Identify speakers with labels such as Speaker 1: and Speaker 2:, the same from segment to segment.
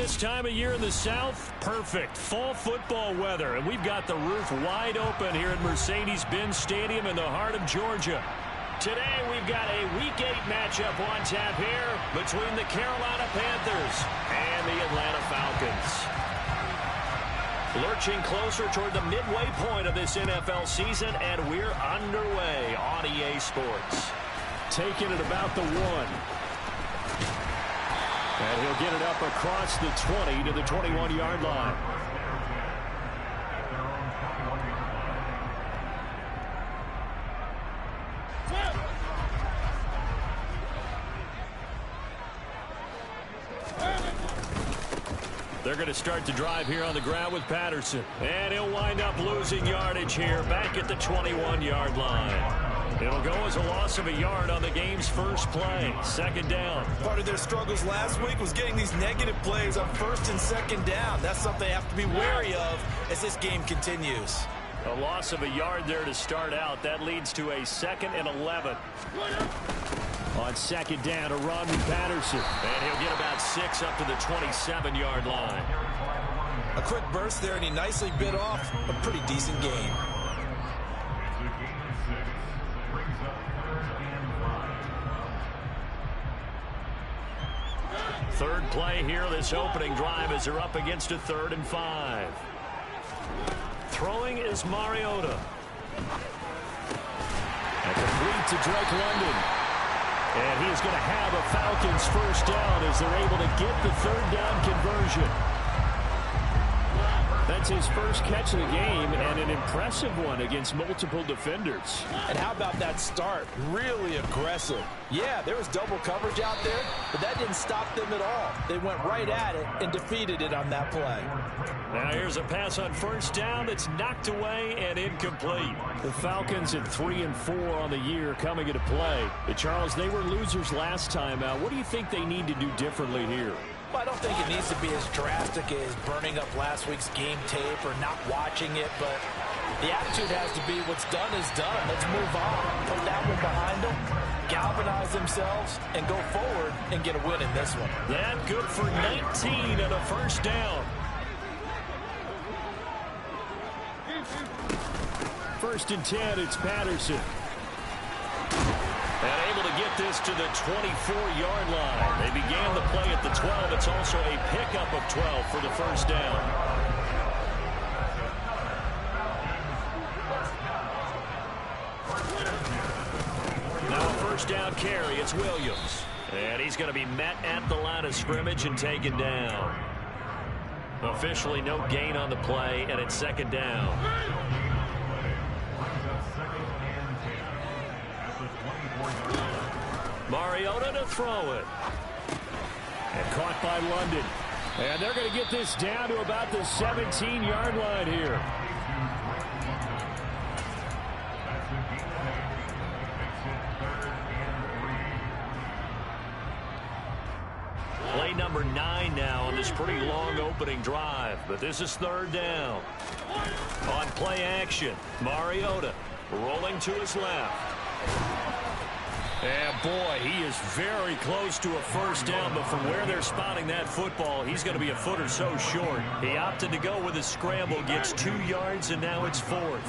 Speaker 1: This time of year in the South, perfect fall football weather. And we've got the roof wide open here at Mercedes-Benz Stadium in the heart of Georgia. Today we've got a Week 8 matchup on tap here between the Carolina Panthers and the Atlanta Falcons. Lurching closer toward the midway point of this NFL season, and we're underway on EA Sports.
Speaker 2: Taking it about the 1. And he'll get it up across the 20 to the 21-yard line.
Speaker 1: They're going to start the drive here on the ground with Patterson. And he'll wind up losing yardage here back at the 21-yard line. It'll go as a loss of a yard on the game's first play. Second down.
Speaker 3: Part of their struggles last week was getting these negative plays on first and second down. That's something they have to be wary of as this game continues.
Speaker 1: A loss of a yard there to start out. That leads to a 2nd and 11.
Speaker 2: On second down, a run with Patterson.
Speaker 1: And he'll get about 6 up to the 27-yard line.
Speaker 3: A quick burst there, and he nicely bit off a pretty decent game.
Speaker 1: Third play here, this opening drive as they're up against a 3rd and 5. Throwing is Mariota.
Speaker 2: And complete to Drake London. And he's going to have a Falcons first down as they're able to get the 3rd down conversion. That's his first catch of the game, and an impressive one against multiple defenders.
Speaker 3: And how about that start? Really aggressive. Yeah, there was double coverage out there, but that didn't stop them at all. They went right at it and defeated it on that play.
Speaker 1: Now here's a pass on first down that's knocked away and incomplete.
Speaker 2: The Falcons at 3 and 4 on the year coming into play. But Charles, they were losers last time out. What do you think they need to do differently here?
Speaker 3: Well, I don't think it needs to be as drastic as burning up last week's game tape or not watching it, but the attitude has to be what's done is done. Let's move on. Put that one behind them, galvanize themselves, and go forward and get a win in this one.
Speaker 1: That good for 19 and a first down.
Speaker 2: First and 10, it's Patterson.
Speaker 1: And able to get this to the 24-yard line. They began the play at the 12. It's also a pickup of 12 for the first down. Now a first down carry. It's Williams. And he's going to be met at the line of scrimmage and taken down. Officially no gain on the play, and it's second down. Mariota to throw it.
Speaker 2: And caught by London. And they're going to get this down to about the 17-yard line here.
Speaker 1: Play number 9 now on this pretty long opening drive. But this is 3rd down. On play action, Mariota rolling to his left.
Speaker 2: And boy, he is very close to a first down, but from where they're spotting that football, he's going to be a foot or so short.
Speaker 1: He opted to go with a scramble, gets 2 yards, and now it's 4th.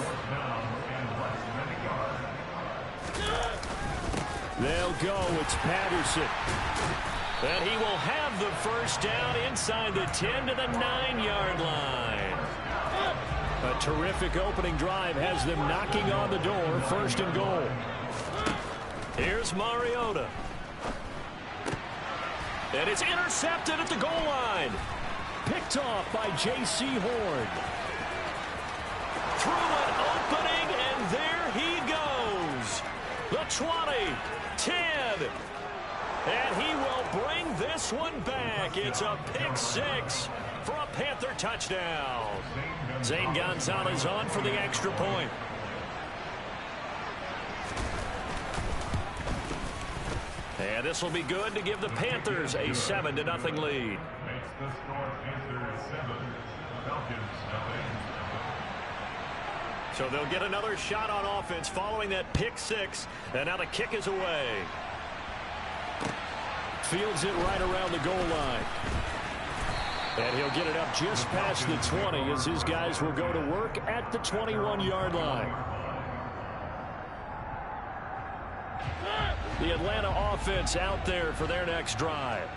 Speaker 2: They'll go. It's Patterson.
Speaker 1: And he will have the first down inside the 10 to the 9-yard line.
Speaker 2: A terrific opening drive has them knocking on the door, 1st and goal.
Speaker 1: Here's Mariota. And it's intercepted at the goal line.
Speaker 2: Picked off by J.C. Horn.
Speaker 1: Through an opening, and there he goes. The 20, 10. And he will bring this one back. It's a pick 6 for a Panther touchdown. Zane Gonzalez on for the extra point. And this will be good to give the Panthers a 7-0 lead. So they'll get another shot on offense following that pick 6. And now the kick is away.
Speaker 2: Fields it right around the goal line.
Speaker 1: And he'll get it up just past the 20 as his guys will go to work at the 21-yard line. The Atlanta offense out there for their next drive.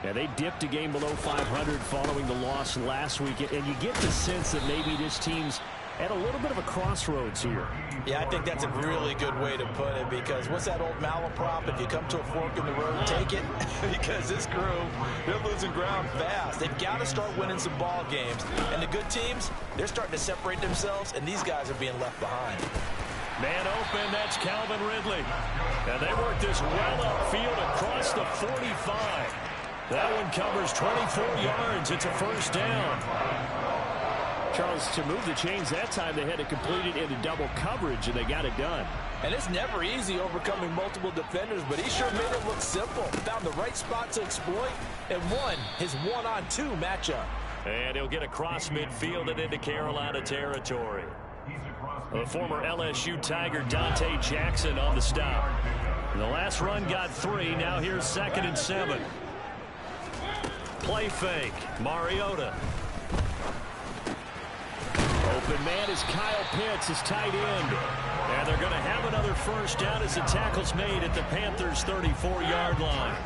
Speaker 1: And they dipped a game below 500 following the loss last week. And you get the sense that maybe this team's at a little bit of a crossroads here.
Speaker 3: Yeah, I think that's a really good way to put it, because what's that old malaprop? If you come to a fork in the road, take it. Because this crew, they're losing ground fast. They've got to start winning some ball games. And the good teams, they're starting to separate themselves, and these guys are being left behind.
Speaker 1: Man open, that's Calvin Ridley. And they work this well upfield across the 45. That one covers 24 yards. It's a first down. Charles, to move the chains that time, they had to complete it into double coverage, and they got it done.
Speaker 3: And it's never easy overcoming multiple defenders, but he sure made it look simple. Found the right spot to exploit and won his one-on-two matchup.
Speaker 1: And he'll get across midfield and into Carolina territory. The former LSU Tiger Dante Jackson on the stop. And the last run got 3. Now here's 2nd and 7. Play fake. Mariota. Open man is Kyle Pitts, his tight end. And they're going to have another first down as the tackle's made at the Panthers' 34-yard line.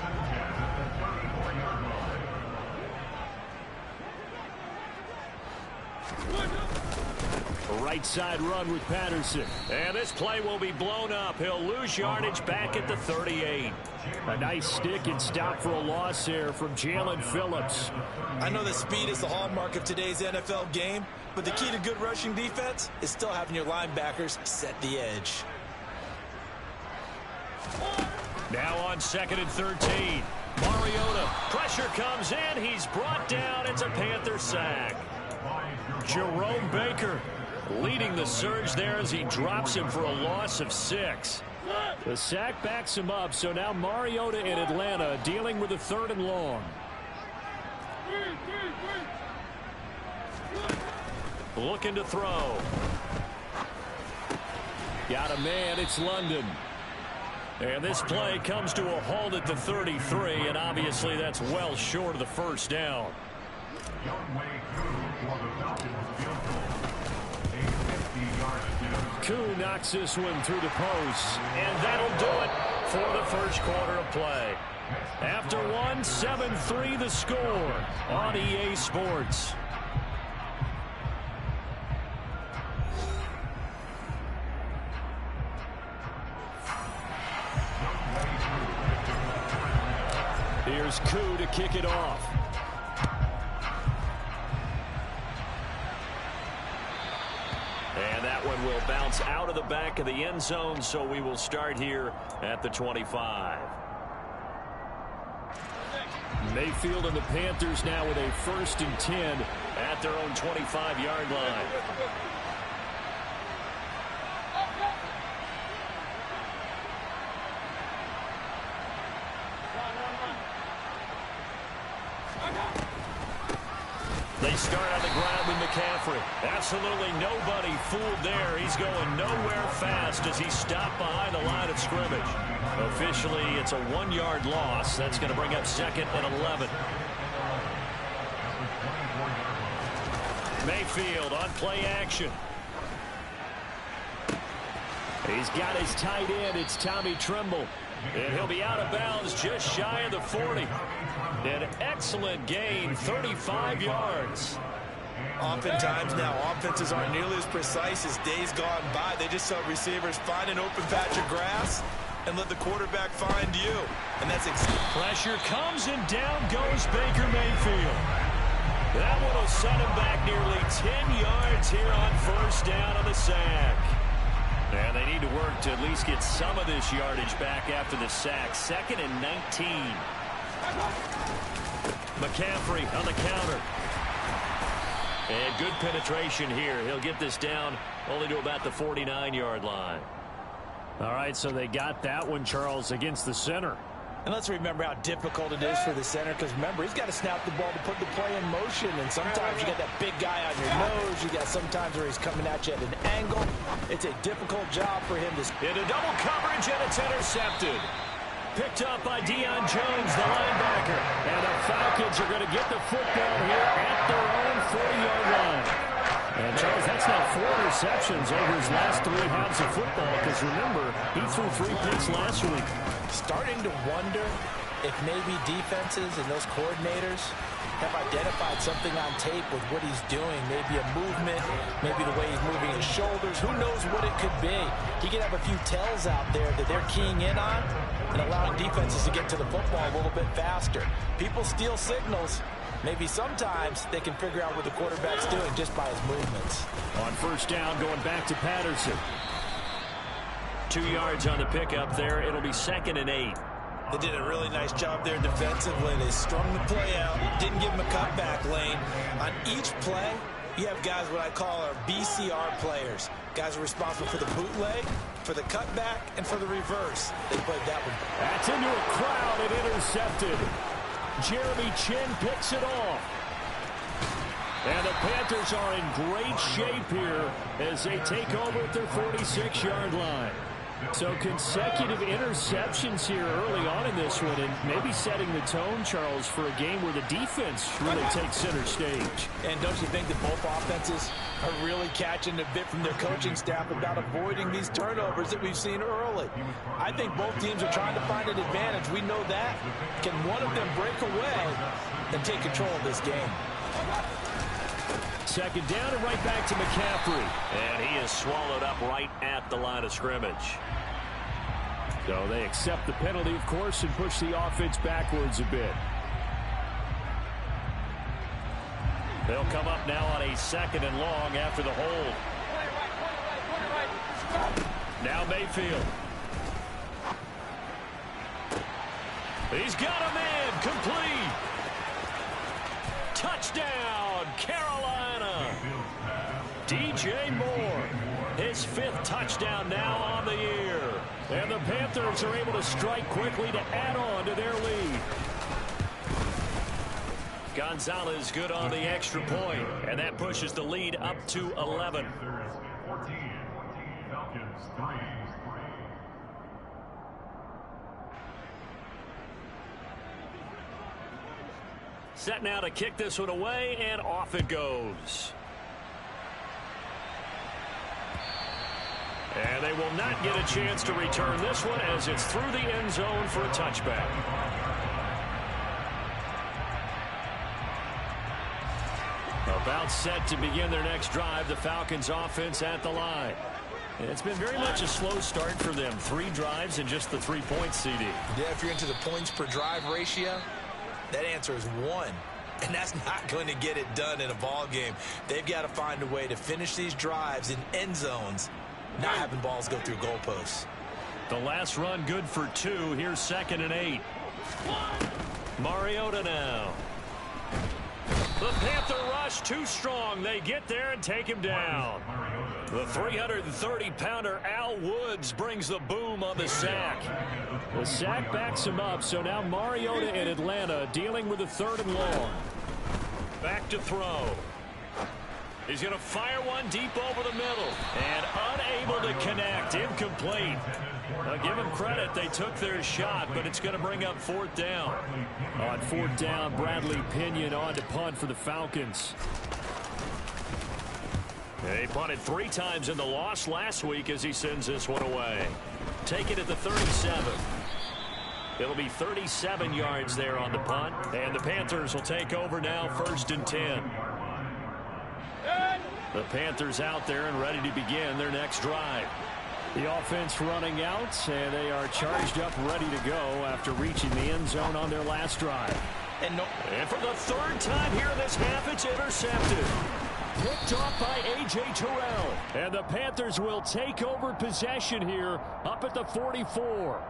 Speaker 1: A right side run with Patterson. And this play will be blown up. He'll lose yardage back at the 38. A nice stick and stop for a loss there from Jalen Phillips.
Speaker 3: I know that speed is the hallmark of today's NFL game, but the key to good rushing defense is still having your linebackers set the edge.
Speaker 1: Now on 2nd and 13. Mariota. Pressure comes in. He's brought down. It's a Panther sack. Jerome Baker leading the surge there as he drops him for a loss of 6. The sack backs him up, so now Mariota in Atlanta dealing with a 3rd and long. Looking to throw. Got a man, it's London. And this play comes to a halt at the 33, and obviously that's well short of the first down. Koo knocks this one through the post, and that'll do it for the first quarter of play. After 7-3 the score on EA Sports. Here's Koo to kick it off. And that one will bounce out of the back of the end zone, so we will start here at the 25. Mayfield and the Panthers now with a 1st and 10 at their own 25-yard line. They start on the ground with McCaffrey. Absolutely nobody fooled there. He's going nowhere fast as he's stopped behind the line of scrimmage. Officially, it's a 1-yard loss. That's going to bring up 2nd and 11. Mayfield on play action. He's got his tight end. It's Tommy Tremble. And he'll be out of bounds just shy of the 40. An excellent gain, 35 yards.
Speaker 3: Oftentimes now, offenses aren't nearly as precise as days gone by. They just saw receivers find an open patch of grass and let the quarterback find you. And that's
Speaker 1: pressure comes, and down goes Baker Mayfield. That one will set him back nearly 10 yards here on first down on the sack. And they need to work to at least get some of this yardage back after the sack. 2nd and 19. McCaffrey on the counter. And good penetration here. He'll get this down only to about the 49-yard line. All right, so they got that one, Charles, against the center.
Speaker 3: And let's remember how difficult it is for the center, because remember, he's got to snap the ball to put the play in motion, and sometimes you got that big guy on your nose. You got sometimes where he's coming at you at an angle. It's a difficult job for him to...
Speaker 1: Into double coverage, and it's intercepted. Picked up by Deion Jones, the linebacker. And the Falcons Falcons are going to get the football here at their own 40-yard line. And, Charles, that's now 4 interceptions over his last 3 halves of football, because, remember, he threw 3 picks last week.
Speaker 3: Starting to wonder if maybe defenses and those coordinators have identified something on tape with what he's doing. Maybe a movement, maybe the way he's moving his shoulders. Who knows what it could be? He could have a few tells out there that they're keying in on and allowing defenses to get to the football a little bit faster. People steal signals. Maybe sometimes they can figure out what the quarterback's doing just by his movements.
Speaker 1: On first down, going back to Patterson. 2 yards on the pickup there. It'll be 2nd and 8.
Speaker 3: They did a really nice job there defensively. They strung the play out, didn't give him a cutback lane. On each play, you have guys what I call our BCR players. Guys are responsible for the bootleg, for the cutback, and for the reverse. They played that one.
Speaker 1: That's into a crowd and intercepted. Jeremy Chin picks it off. And the Panthers are in great shape here as they take over at their 46-yard line. So consecutive interceptions here early on in this one, and maybe setting the tone, Charles, for a game where the defense really takes center stage.
Speaker 3: And don't you think that both offenses are really catching a bit from their coaching staff about avoiding these turnovers that we've seen early? I think both teams are trying to find an advantage. We know that. Can one of them break away and take control of this game?
Speaker 1: 2nd down and right back to McCaffrey. And he is swallowed up right at the line of scrimmage. So they accept the penalty, of course, and push the offense backwards a bit. They'll come up now on a 2nd and long after the hold. Now Mayfield. He's got a man complete. Touchdown, Carolina. DJ Moore, his 5th touchdown now on the year. And the Panthers are able to strike quickly to add on to their lead. Gonzalez good on the extra point, and that pushes the lead up to 11. Set now to kick this one away, and off it goes. And they will not get a chance to return this one as it's through the end zone for a touchback. About set to begin their next drive, the Falcons offense at the line. It's been very much a slow start for them. 3 drives and just the 3 points, CD.
Speaker 3: Yeah, if you're into the points per drive ratio, that answer is 1. And that's not going to get it done in a ball game. They've got to find a way to finish these drives in end zones, not having balls go through goalposts.
Speaker 1: The last run good for 2. Here's 2nd and 8. Mariota now. The Panther rush too strong. They get there and take him down. The 330-pounder Al Woods brings the boom on the sack. The sack backs him up, so now Mariota in Atlanta dealing with a 3rd and long. Back to throw. He's going to fire one deep over the middle. And unable to connect. Incomplete. Give them credit. They took their shot, but it's going to bring up 4th down. On 4th down, Bradley Pinion on to punt for the Falcons. They punted 3 times in the loss last week as he sends this one away. Take it at the 37. It'll be 37 yards there on the punt. And the Panthers will take over now, 1st and 10. The Panthers out there and ready to begin their next drive. The offense running out, and they are charged up, ready to go after reaching the end zone on their last drive. And for the 3rd time here in this half, it's intercepted. Picked off by A.J. Terrell. And the Panthers will take over possession here up at the 44.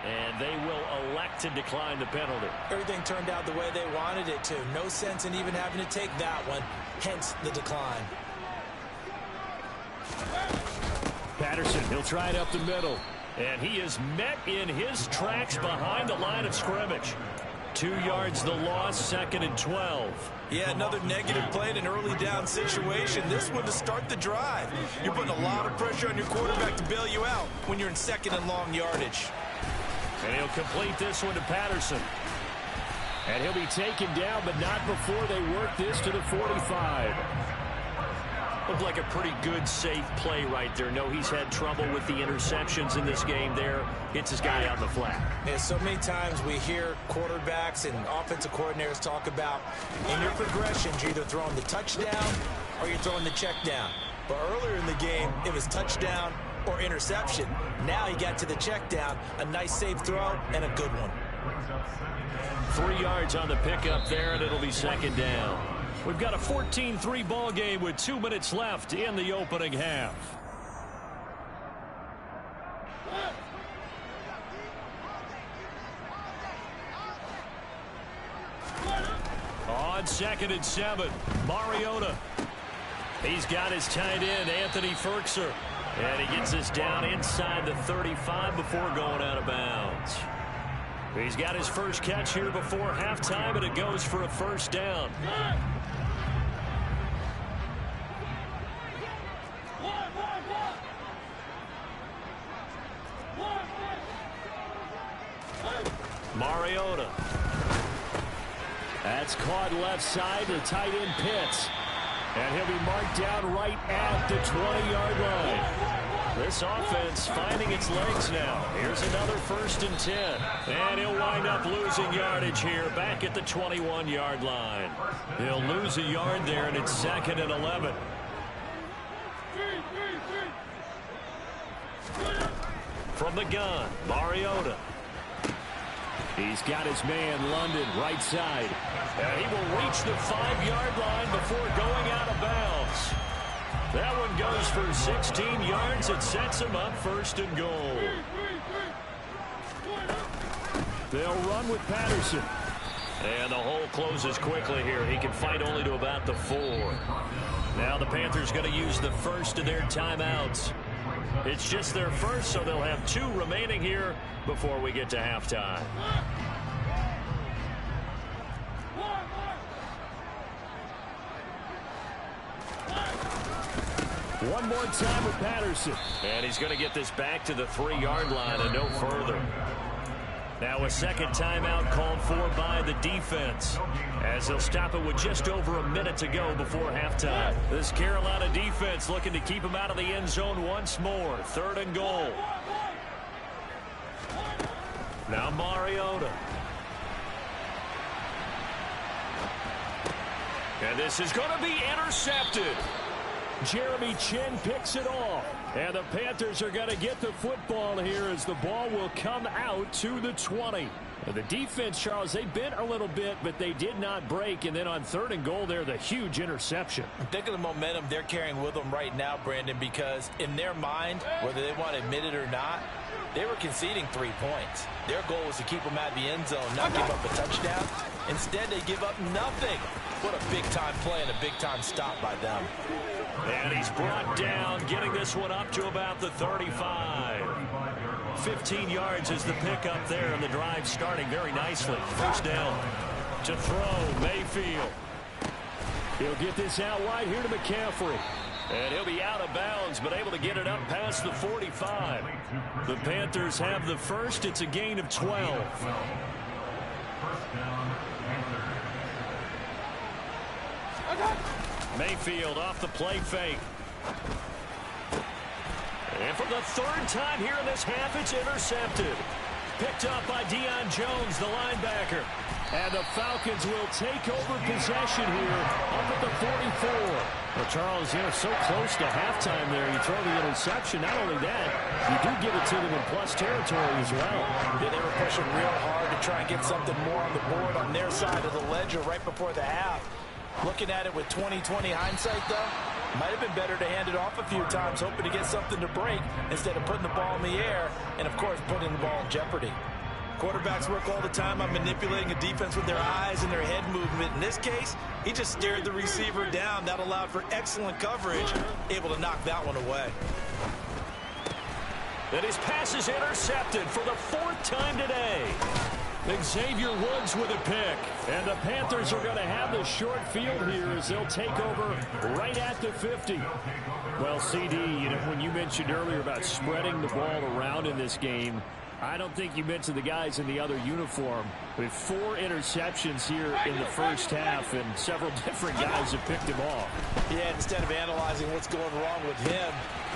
Speaker 1: And they will elect to decline the penalty.
Speaker 3: Everything turned out the way they wanted it to. No sense in even having to take that one, hence the decline.
Speaker 1: Patterson, he'll try it up the middle. And he is met in his tracks behind the line of scrimmage. 2 yards the loss, 2nd and 12.
Speaker 3: Yeah, another negative play in an early down situation. This one to start the drive. You're putting a lot of pressure on your quarterback to bail you out when you're in 2nd and long yardage.
Speaker 1: And he'll complete this one to Patterson.
Speaker 2: And he'll be taken down, but not before they work this to the 45.
Speaker 1: Looked like a pretty good, safe play right there. No, he's had trouble with the interceptions in this game there. Hits his guy on the flat.
Speaker 3: And so many times we hear quarterbacks and offensive coordinators talk about in your progressions, you're either throwing the touchdown or you're throwing the check down. But earlier in the game, it was touchdown or interception. Now he got to the check down, a nice safe throw, and a good one.
Speaker 1: 3 yards on the pickup there, and it'll be second down. We've got a 14-3 ball game with 2 minutes left in the opening half. On 2nd and 7, Mariota. He's got his tight end, Anthony Ferkser. And he gets us down inside the 35 before going out of bounds. He's got his first catch here before halftime, and it goes for a first down. Mariota. That's caught left side to tight end Pitts. And he'll be marked down right at the 20-yard line. This offense finding its legs now. Here's another 1st and 10. And he'll wind up losing yardage here back at the 21-yard line. He'll lose a yard there, and it's 2nd and 11. From the gun, Mariota. He's got his man, London, right side. And he will reach the 5-yard line before going out of bounds. That one goes for 16 yards. It sets him up 1st and goal. They'll run with Patterson. And the hole closes quickly here. He can fight only to about the 4. Now the Panthers going to use the first of their timeouts. It's just their first, so they'll have 2 remaining here before we get to halftime. One more time with Patterson. And he's going to get this back to the 3-yard line and no further. Now a second timeout called for by the defense, as they'll stop it with just over a minute to go before halftime. This Carolina defense looking to keep him out of the end zone once more. 3rd and goal. Now Mariota. And this is going to be intercepted. Jeremy Chin picks it off. And the Panthers are going to get the football here as the ball will come out to the 20. And the defense, Charles, they bent a little bit, but they did not break. And then on 3rd and goal there, the huge interception.
Speaker 3: Think of the momentum they're carrying with them right now, Brandon, because in their mind, whether they want to admit it or not, they were conceding 3 points. Their goal was to keep them out of the end zone, not give up a touchdown. Instead, they give up nothing. What a big-time play and a big-time stop by them.
Speaker 1: And he's brought down, getting this one up to about the 35. 15 yards is the pickup there, and the drive starting very nicely. First down to throw, Mayfield. He'll get this out wide here to McCaffrey. And he'll be out of bounds, but able to get it up past the 45. The Panthers have the first. It's a gain of 12. Mayfield off the play fake. And for the 3rd time here in this half, it's intercepted. Picked up by Deion Jones, the linebacker. And the Falcons will take over possession here up at the 44. Well, Charles, so close to halftime there. You throw the interception. Not only that, you do give it to them in plus territory as well.
Speaker 3: Yeah, they were pushing real hard to try and get something more on the board on their side of the ledger right before the half. Looking at it with 20/20 hindsight, though, might have been better to hand it off a few times, hoping to get something to break instead of putting the ball in the air and, of course, putting the ball in jeopardy. Quarterbacks work all the time on manipulating a defense with their eyes and their head movement. In this case, he just stared the receiver down. That allowed for excellent coverage, able to knock that one away.
Speaker 1: And his pass is intercepted for the 4th time today. Xavier Woods with a pick. And the Panthers are going to have the short field here as they'll take over right at the 50. Well, CD, when you mentioned earlier about spreading the ball around in this game, I don't think you mentioned the guys in the other uniform. With 4 interceptions here in the first half, and several different guys have picked him off.
Speaker 3: Yeah, instead of analyzing what's going wrong with him,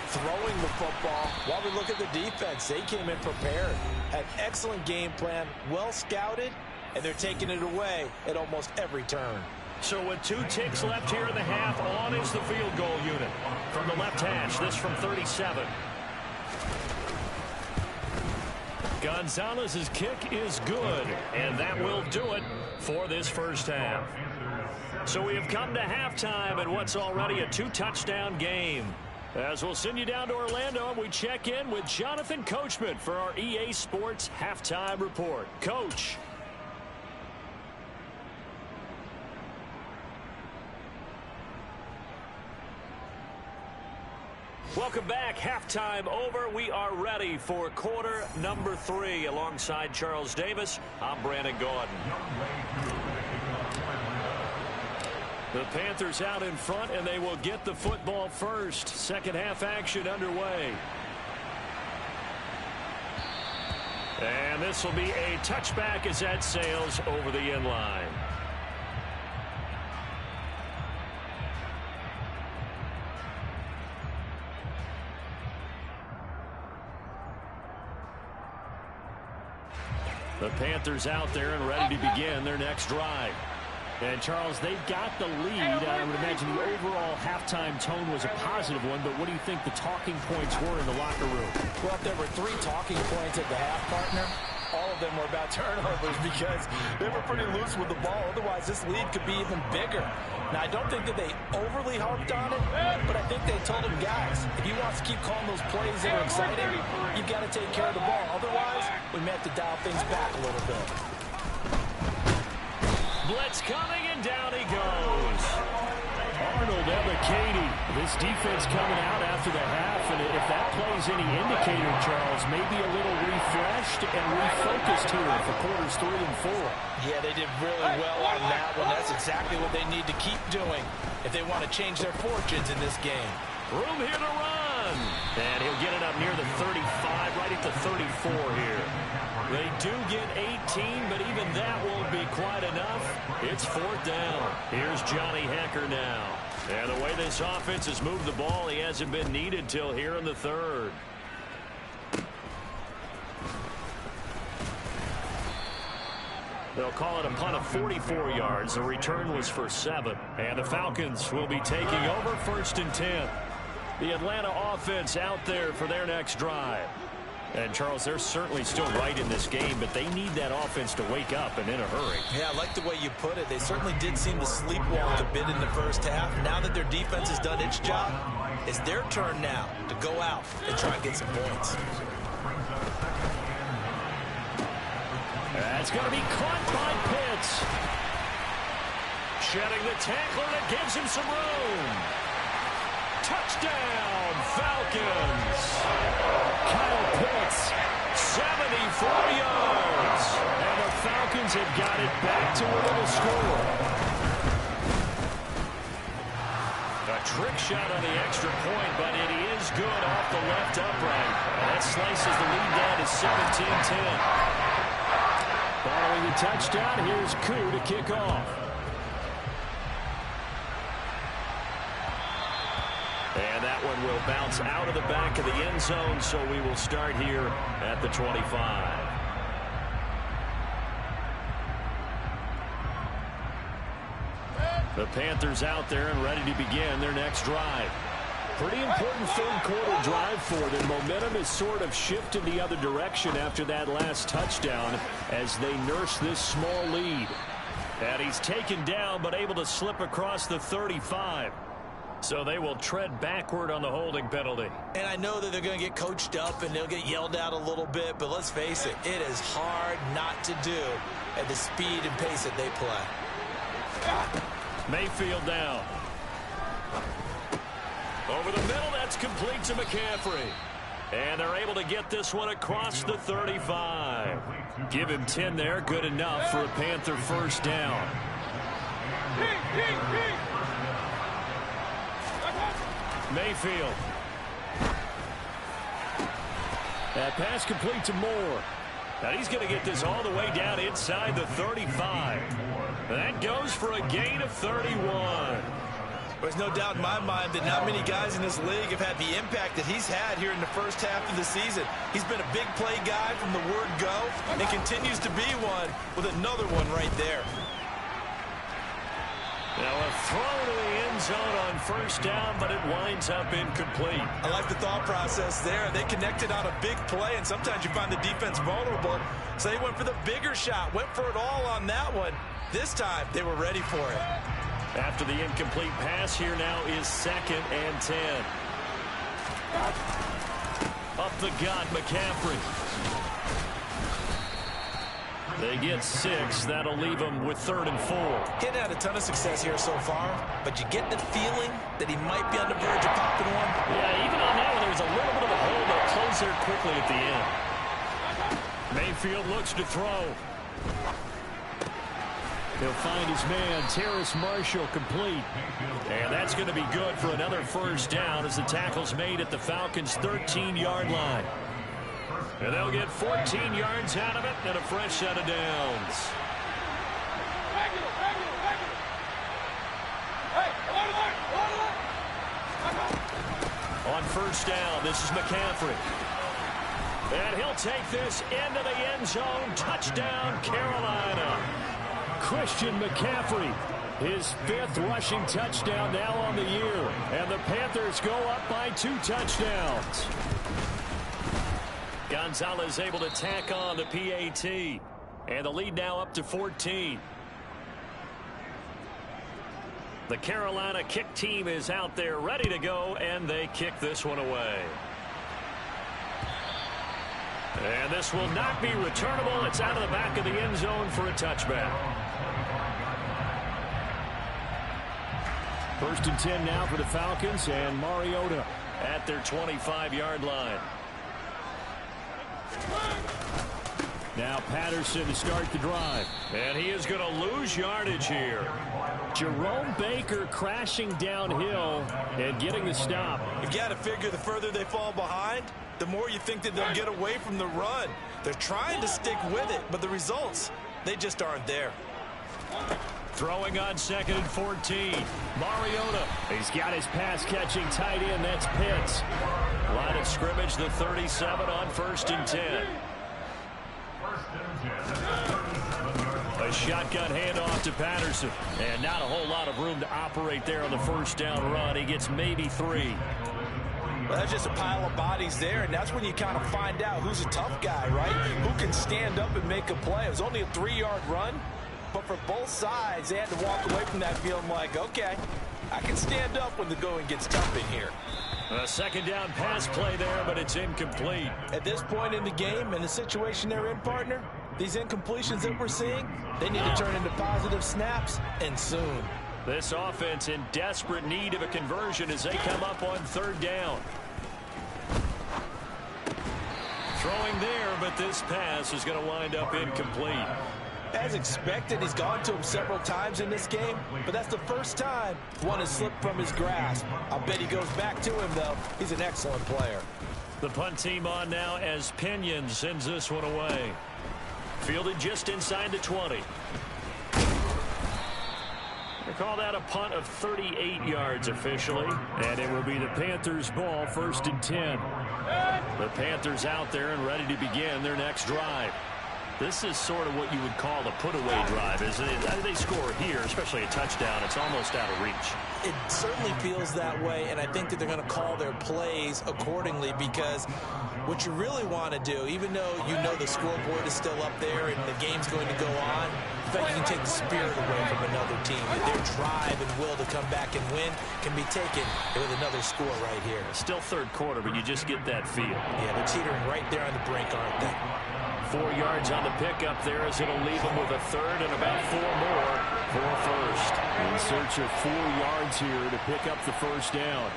Speaker 3: throwing the football, while we look at the defense, they came in prepared, had excellent game plan, well scouted, and they're taking it away at almost every turn.
Speaker 1: So with 2 ticks left here in the half, on is the field goal unit. From the left hash, this from 37. Gonzalez's kick is good, and that will do it for this first half. So we have come to halftime in what's already a 2-touchdown game. As we'll send you down to Orlando, and we check in with Jonathan Coachman for our EA Sports Halftime Report. Coach. Welcome back. Halftime over. We are ready for quarter number 3. Alongside Charles Davis, I'm Brandon Gaudin. The Panthers out in front, and they will get the football first. Second half action underway. And this will be a touchback as that sails over the end line. The Panthers out there and ready to begin their next drive. And, Charles, they've got the lead. I would imagine the overall halftime tone was a positive one, but what do you think the talking points were in the locker room?
Speaker 3: Well, if there were 3 talking points at the half, partner, all of them were about turnovers because they were pretty loose with the ball. Otherwise, this lead could be even bigger. Now, I don't think that they overly harped on it, but I think they told him, guys, if he wants to keep calling those plays that are exciting, you've got to take care of the ball. Otherwise, we may have to dial things back a little bit.
Speaker 1: Blitz coming, and down he goes. Arnold Ebiketie. This defense coming out after the half, and if that plays any indicator, Charles, maybe a little refreshed and refocused here for quarters 3 and 4.
Speaker 3: Yeah, they did really well on that one. That's exactly what they need to keep doing if they want to change their fortunes in this game.
Speaker 1: Room here to run. And he'll get it up near the 35, right at the 34 here. They do get 18, but even that won't be quite enough. It's 4th down. Here's Johnny Hecker now. And the way this offense has moved the ball, he hasn't been needed till here in the 3rd. They'll call it a punt of 44 yards. The return was for 7. And the Falcons will be taking over 1st and 10. The Atlanta offense out there for their next drive. And, Charles, they're certainly still right in this game, but they need that offense to wake up and in a hurry.
Speaker 3: Yeah, I like the way you put it. They certainly did seem to sleepwalk a bit in the first half. Now that their defense has done its job, it's their turn now to go out and try and get some points.
Speaker 1: That's going to be caught by Pitts. Shedding the tackler that gives him some room. Touchdown, Falcons. Kyle Pitts, 74 yards. And the Falcons have got it back to within a score. A trick shot on the extra point, but it is good off the left upright. That slices the lead down to 17-10. Following the touchdown, here's Koo to kick off. And that one will bounce out of the back of the end zone, so we will start here at the 25. The Panthers out there and ready to begin their next drive. Pretty important 3rd quarter drive for them. Momentum has sort of shifted the other direction after that last touchdown as they nurse this small lead. And he's taken down but able to slip across the 35. So they will tread backward on the holding penalty.
Speaker 3: And I know that they're going to get coached up and they'll get yelled at a little bit, but let's face it, it is hard not to do at the speed and pace that they play.
Speaker 1: Mayfield down. Over the middle, that's complete to McCaffrey. And they're able to get this one across the 35. Give him 10 there, good enough for a Panther first down. Mayfield.
Speaker 2: That pass complete to Moore.
Speaker 1: Now he's going to get this all the way down inside the 35. That goes for a gain of 31.
Speaker 3: There's no doubt in my mind that not many guys in this league have had the impact that he's had here in the first half of the season. He's been a big play guy from the word go and continues to be one with another one right there.
Speaker 1: Now a throw to the end zone on first down, but it winds up incomplete.
Speaker 3: I like the thought process there. They connected on a big play, and sometimes you find the defense vulnerable. So they went for the bigger shot, went for it all on that one. This time, they were ready for it.
Speaker 1: After the incomplete pass, here now is 2nd and 10. Up the gut, McCaffrey. They get 6. That'll leave them with 3rd and 4.
Speaker 3: He hadn't had a ton of success here so far, but you get the feeling that he might be on the verge of popping one.
Speaker 1: Yeah, even on that one, there was a little bit of a hole, but it closed there quickly at the end. Mayfield looks to throw.
Speaker 2: He'll find his man, Terrace Marshall, complete.
Speaker 1: And that's going to be good for another first down as the tackle's made at the Falcons' 13-yard line. And they'll get 14 yards out of it and a fresh set of downs. On first down, this is McCaffrey. And he'll take this into the end zone. Touchdown, Carolina.
Speaker 2: Christian McCaffrey, his 5th rushing touchdown now on the year.
Speaker 1: And the Panthers go up by 2 touchdowns. Gonzalez able to tack on the PAT. And the lead now up to 14. The Carolina kick team is out there ready to go, and they kick this one away. And this will not be returnable. It's out of the back of the end zone for a touchback.
Speaker 2: 1st and 10 now for the Falcons, and Mariota
Speaker 1: at their 25-yard line.
Speaker 2: Now Patterson to start the drive.
Speaker 1: And he is going to lose yardage here.
Speaker 2: Jerome Baker crashing downhill and getting the stop.
Speaker 3: You got to figure the further they fall behind, the more you think that they'll get away from the run. They're trying to stick with it, but the results, they just aren't there.
Speaker 1: Throwing on 2nd and 14. Mariota.
Speaker 2: He's got his pass-catching tight end. That's Pitts.
Speaker 1: Line of scrimmage, the 37 on 1st and 10. A shotgun handoff to Patterson. And not a whole lot of room to operate there on the first down run. He gets maybe 3.
Speaker 3: Well, that's just a pile of bodies there, and that's when you kind of find out who's a tough guy, right? Who can stand up and make a play. It was only a 3-yard run, but for both sides, they had to walk away from that feeling like, okay, I can stand up when the going gets tough in here.
Speaker 1: A 2nd down pass play there, but it's incomplete.
Speaker 3: At this point in the game and the situation they're in, partner, these incompletions that we're seeing, they need to turn into positive snaps, and soon.
Speaker 1: This offense in desperate need of a conversion as they come up on 3rd down. Throwing there, but this pass is going to wind up incomplete.
Speaker 3: As expected, he's gone to him several times in this game, but that's the first time one has slipped from his grasp. I'll bet he goes back to him, though. He's an excellent player.
Speaker 1: The punt team on now as Pinion sends this one away. Fielded just inside the 20. They call that a punt of 38 yards officially.
Speaker 2: And it will be the Panthers' ball, 1st and 10.
Speaker 1: The Panthers out there and ready to begin their next drive. This is sort of what you would call the put-away drive, isn't it? They score here, especially a touchdown. It's almost out of reach.
Speaker 3: It certainly feels that way, and I think that they're going to call their plays accordingly because what you really want to do, even though you know the scoreboard is still up there and the game's going to go on, in fact, you can take the spirit away from another team. Their drive and will to come back and win can be taken with another score right here.
Speaker 1: Still 3rd quarter, but you just get that feel.
Speaker 3: Yeah, they're teetering right there on the brink, aren't they?
Speaker 1: 4 yards on the pickup there as it'll leave them with a 3rd and about 4 more for a first.
Speaker 2: In search of 4 yards here to pick up the first down.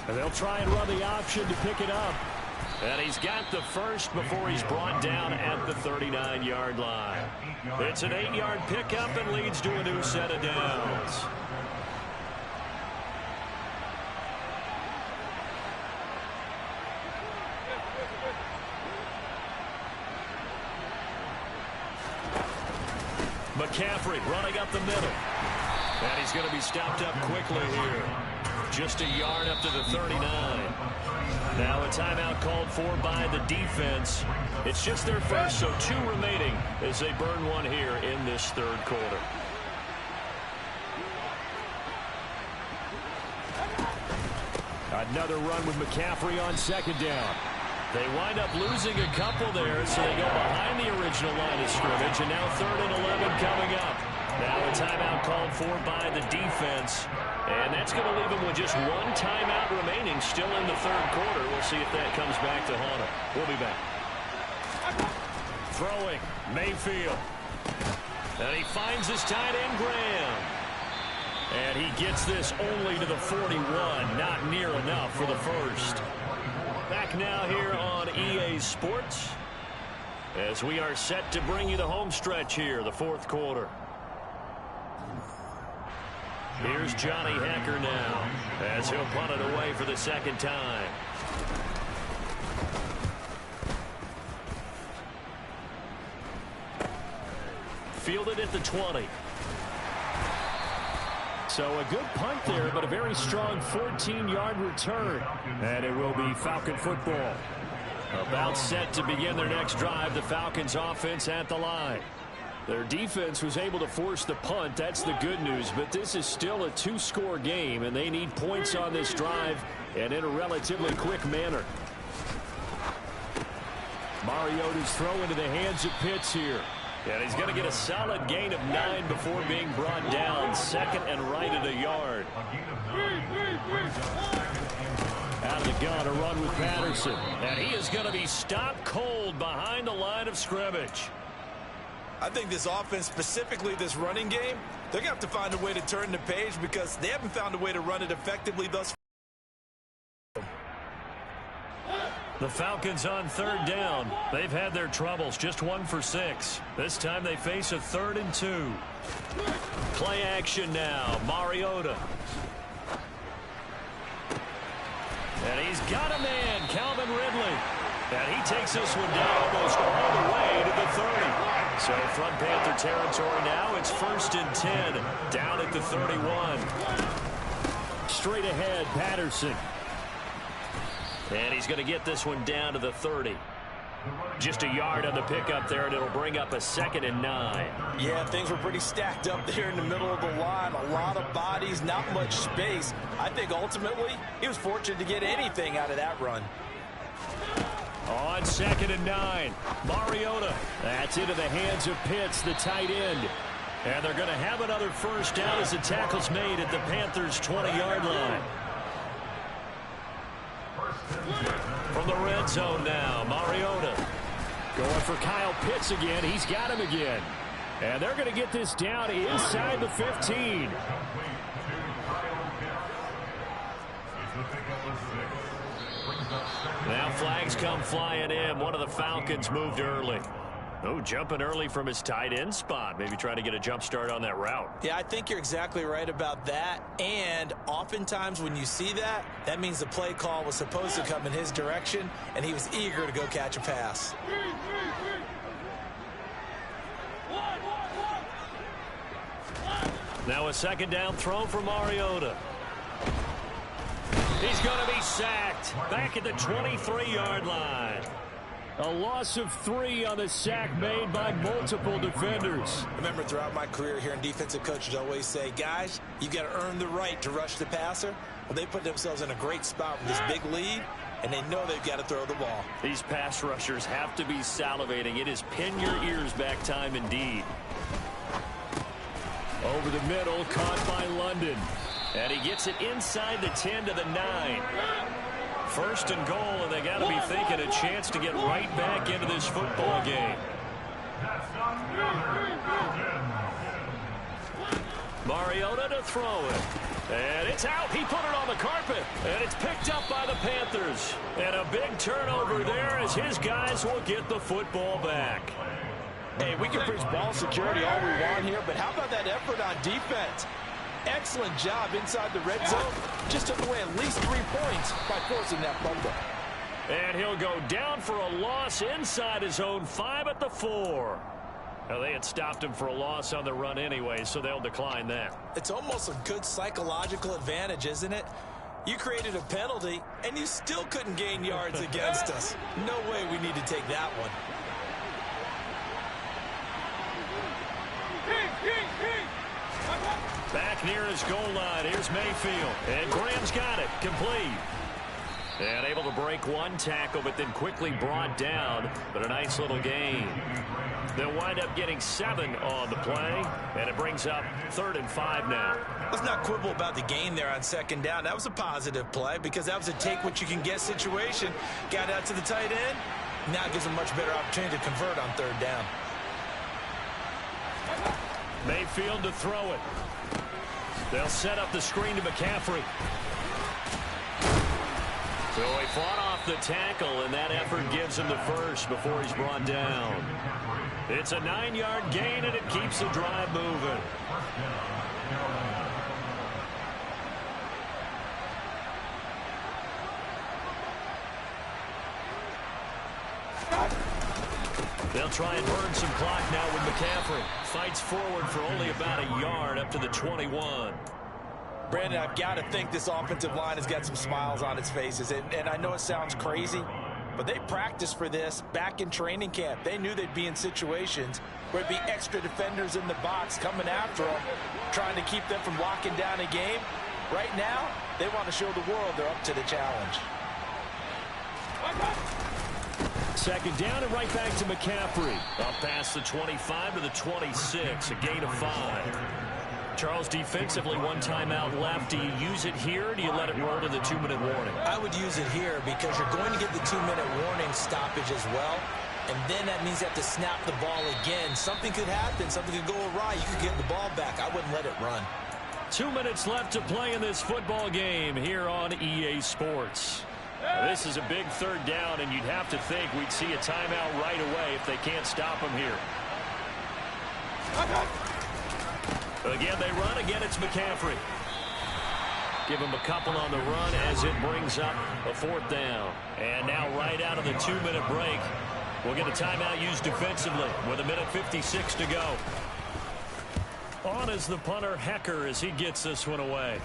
Speaker 1: And they'll try and run the option to pick it up. And he's got the first before he's brought down at the 39-yard line. It's an 8-yard pickup and leads to a new set of downs. McCaffrey running up the middle. And he's going to be stopped up quickly here. Just a yard up to the 39. Now a timeout called for by the defense. It's just their first, so 2 remaining as they burn one here in this third quarter. Another run with McCaffrey on second down. They wind up losing a couple there, so they go behind the original line of scrimmage, and now 3rd and 11 coming up. Now a timeout called for by the defense, and that's going to leave them with just 1 timeout remaining still in the third quarter. We'll see if that comes back to haunt them. We'll be back. Throwing, Mayfield. And he finds his tight end, Graham. And he gets this only to the 41, not near enough for the first. Back now here on EA Sports as we are set to bring you the home stretch here, the fourth quarter. Here's Johnny Hekker now as he'll punt it away for the second time. Fielded at the 20. So a good punt there, but a very strong 14-yard return. And it will be Falcon football. About set to begin their next drive, the Falcons offense at the line. Their defense was able to force the punt. That's the good news. But this is still a 2-score game, and they need points on this drive and in a relatively quick manner. Mariota's throw into the hands of Pitts here. And he's going to get a solid gain of 9 before being brought down. 2nd and right at a yard. Out of the gun, a run with Patterson. And he is going to be stopped cold behind the line of scrimmage.
Speaker 3: I think this offense, specifically this running game, they're going to have to find a way to turn the page because they haven't found a way to run it effectively thus far.
Speaker 1: The Falcons on 3rd down. They've had their troubles, just 1 for 6. This time they face a 3rd and 2. Play action now, Mariota. And he's got a man, Calvin Ridley. And he takes this one down almost all the way to the 30. So from Panther territory now, it's 1st and 10, down at the 31. Straight ahead, Patterson. And he's going to get this one down to the 30. Just a yard on the pickup there, and it'll bring up a 2nd and 9.
Speaker 3: Yeah, things were pretty stacked up there in the middle of the line. A lot of bodies, not much space. I think ultimately he was fortunate to get anything out of that run.
Speaker 1: On 2nd and 9, Mariota. That's into the hands of Pitts, the tight end. And they're going to have another first down as the tackle's made at the Panthers' 20-yard line. From the red zone now, Mariota. Going for Kyle Pitts again. He's got him again. And they're going to get this down inside the 15. Now flags come flying in. One of the Falcons moved early. Oh, jumping early from his tight end spot. Maybe trying to get a jump start on that route.
Speaker 3: Yeah, I think you're exactly right about that. And oftentimes when you see that, that means the play call was supposed to come in his direction, and he was eager to go catch a pass.
Speaker 1: Now a 2nd down throw for Mariota. He's going to be sacked back at the 23-yard line. A loss of 3 on the sack made by multiple defenders.
Speaker 3: I remember throughout my career here in defensive coaches always say, guys, you got to earn the right to rush the passer. Well, they put themselves in a great spot with this big lead, and they know they've got to throw the ball.
Speaker 1: These pass rushers have to be salivating. It is pin your ears back time indeed. Over the middle, caught by London. And he gets it inside the 10 to the 9. 1st and goal, and they got to be thinking a chance to get right back into this football game. Mariota to throw it. And it's out. He put it on the carpet. And it's picked up by the Panthers. And a big turnover there as his guys will get the football back.
Speaker 3: Hey, we can preach ball security all we want here, but how about that effort on defense? Excellent job inside the red zone. Just took away at least 3 points by forcing that fumble.
Speaker 1: And he'll go down for a loss inside his own 5 at the 4. Well, they had stopped him for a loss on the run anyway, so they'll decline that.
Speaker 3: It's almost a good psychological advantage, isn't it? You created a penalty, and you still couldn't gain yards against us. No way we need to take that one.
Speaker 1: Back near his goal line. Here's Mayfield. And Graham's got it. Complete. And able to break one tackle, but then quickly brought down. But a nice little gain. They'll wind up getting 7 on the play. And it brings up 3rd and 5 now.
Speaker 3: Let's not quibble about the gain there on 2nd down. That was a positive play because that was a take-what-you-can-get situation. Got out to the tight end. Now it gives them a much better opportunity to convert on 3rd down.
Speaker 1: Mayfield to throw it. They'll set up the screen to McCaffrey. So he fought off the tackle, and that effort gives him the first before he's brought down. It's a 9-yard gain, and it keeps the drive moving. They'll try and burn some clock now with McCaffrey. Fights forward for only about a yard up to the 21.
Speaker 3: Brandon, I've got to think this offensive line has got some smiles on its faces. And I know it sounds crazy, but they practiced for this back in training camp. They knew they'd be in situations where it'd be extra defenders in the box coming after them, trying to keep them from locking down a game. Right now, they want to show the world they're up to the challenge.
Speaker 1: 2nd down and right back to McCaffrey. Up past the 25 to the 26, a gain of 5. Charles, defensively, 1 timeout left. Do you use it here, or do you let it roll to the 2-minute warning?
Speaker 3: I would use it here because you're going to get the 2-minute warning stoppage as well. And then that means you have to snap the ball again. Something could happen. Something could go awry. You could get the ball back. I wouldn't let it run.
Speaker 1: 2 minutes left to play in this football game here on EA Sports. Now, this is a big 3rd down, and you'd have to think we'd see a timeout right away if they can't stop him here. Again, they run. Again, it's McCaffrey. Give him a couple on the run as it brings up a 4th down. And now right out of the 2-minute break, we'll get a timeout used defensively with 1:56 to go. On is the punter, Hecker, as he gets this one away.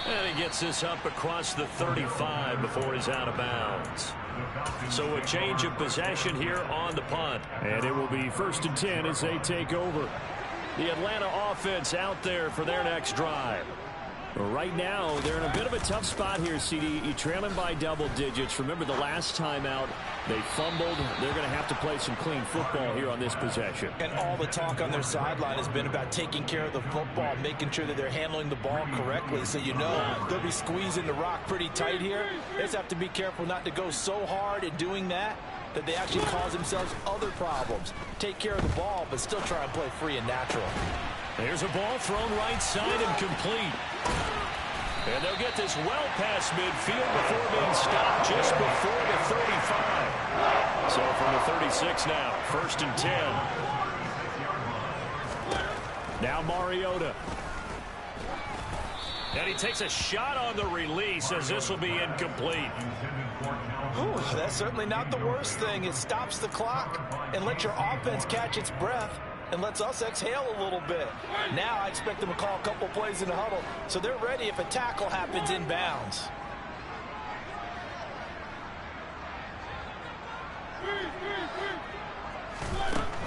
Speaker 1: And he gets this up across the 35 before he's out of bounds. So a change of possession here on the punt. And it will be 1st and 10 as they take over. The Atlanta offense out there for their next drive. Right now, they're in a bit of a tough spot here, CD. You're trailing by double digits. Remember the last time out, they fumbled. They're going to have to play some clean football here on this possession.
Speaker 3: And all the talk on their sideline has been about taking care of the football, making sure that they're handling the ball correctly. So you know they'll be squeezing the rock pretty tight here. They just have to be careful not to go so hard in doing that they actually cause themselves other problems. Take care of the ball, but still try and play free and natural.
Speaker 1: There's a ball thrown right side and complete. And they'll get this well past midfield before being stopped just before the 35. So from the 36 now, 1st and 10. Now Mariota. And he takes a shot on the release as this will be incomplete.
Speaker 3: Ooh, that's certainly not the worst thing. It stops the clock and lets your offense catch its breath and lets us exhale a little bit. Now I expect them to call a couple plays in the huddle so they're ready if a tackle happens inbounds.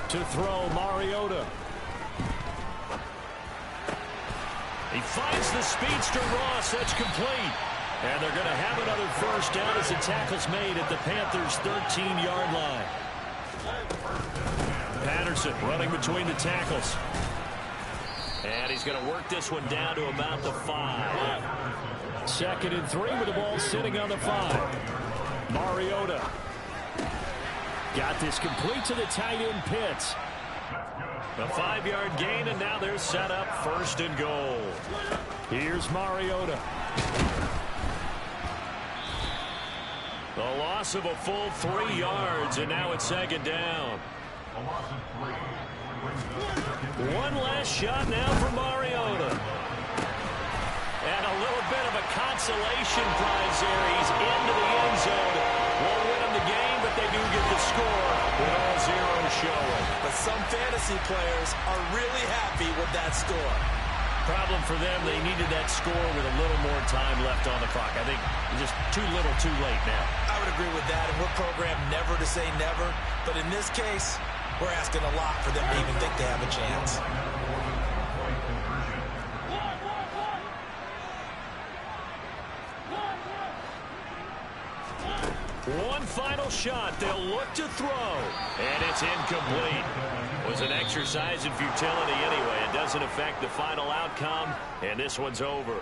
Speaker 1: To throw, Mariota. He finds the speedster Ross. That's complete. And they're going to have another 1st down as the tackle's made at the Panthers' 13-yard line. Patterson running between the tackles. And he's going to work this one down to about the 5. 2nd and 3 with the ball sitting on the 5. Mariota. Got this complete to the tight end Pitts. A 5-yard gain, and now they're set up 1st and goal. Here's Mariota. The loss of a full 3 yards, and now it's 2nd down. One last shot now for Mariota. And a little bit of a consolation prize there. He's into the end zone. Won't win him the game, but they do get the score with all zeros showing.
Speaker 3: But some fantasy players are really happy with that score.
Speaker 1: Problem for them, they needed that score with a little more time left on the clock. I think just too little, too late now.
Speaker 3: I would agree with that, and we're programmed never to say never. But in this case, we're asking a lot for them to even think they have a chance.
Speaker 1: One final shot. They'll look to throw. And it's incomplete. It was an exercise in futility anyway. It doesn't affect the final outcome, and this one's over.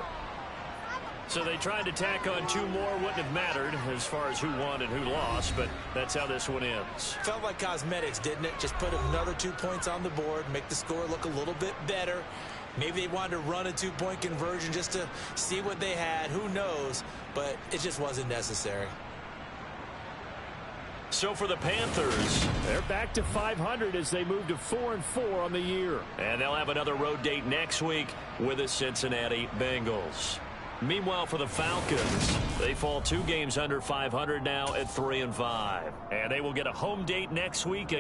Speaker 1: So they tried to tack on two more. Wouldn't have mattered as far as who won and who lost, but that's how this one ends.
Speaker 3: Felt like cosmetics, didn't it? Just put another 2 points on the board, make the score look a little bit better. Maybe they wanted to run a two-point conversion just to see what they had. Who knows? But it just wasn't necessary.
Speaker 1: So for the Panthers,
Speaker 2: they're back to 500 as they move to 4-4 on the year.
Speaker 1: And they'll have another road date next week with the Cincinnati Bengals. Meanwhile, for the Falcons, they fall 2 games under 500 now at 3-5. And they will get a home date next week.